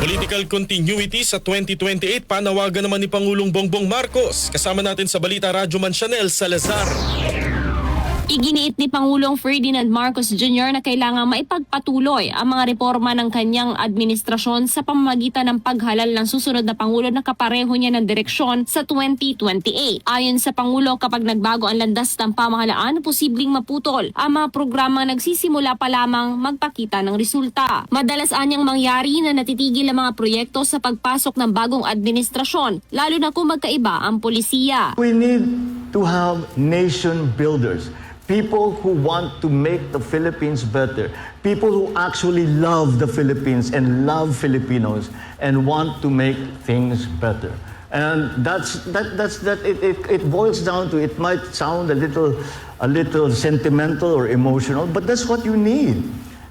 Political continuity sa 2028, panawagan naman ni Pangulong Bongbong Marcos. Kasama natin sa balita, Radyo Man Chanel Salazar. Iginiit ni Pangulong Ferdinand Marcos Jr. na kailangang maipagpatuloy ang mga reforma ng kanyang administrasyon sa pamamagitan ng paghalal ng susunod na Pangulo na kapareho niya ng direksyon sa 2028. Ayon sa Pangulo, kapag nagbago ang landas ng pamahalaan, posibleng maputol ang mga programa nagsisimula pa lamang magpakita ng resulta. Madalas anyang mangyari na natitigil ang mga proyekto sa pagpasok ng bagong administrasyon, lalo na kung magkaiba ang polisiya. We need to have nation builders. People who want to make the Philippines better. People who actually love the Philippines and love Filipinos and want to make things better. And it boils down to, it might sound a little sentimental or emotional, but that's what you need.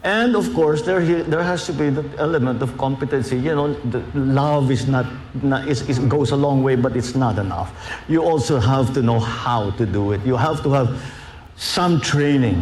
And of course, there has to be the element of competency. You know, the love goes a long way, but it's not enough. You also have to know how to do it. You have to have some training.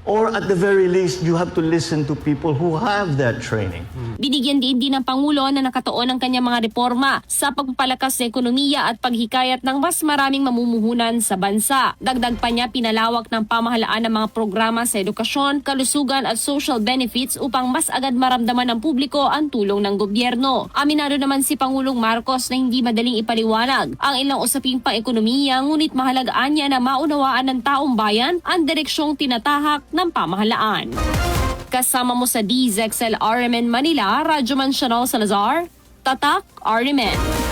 Or at the very least, you have to listen to people who have that training. Binigyan din ng Pangulo na nakatuon ang kanyang mga reforma sa pagpapalakas sa ekonomiya at paghikayat ng mas maraming mamumuhunan sa bansa. Dagdag pa niya, pinalawak ng pamahalaan ng mga programa sa edukasyon, kalusugan at social benefits upang mas agad maramdaman ng publiko ang tulong ng gobyerno. Aminado naman si Pangulong Marcos na hindi madaling ipaliwanag ang ilang usaping pang-ekonomiya, ngunit mahalagaan niya na maunawaan ng taong bayan ang direksyong tinatahak ng pamahalaan. Kasama mo sa DZXL RMN Manila, Radyo Man Chanel Salazar, Tatak RMN.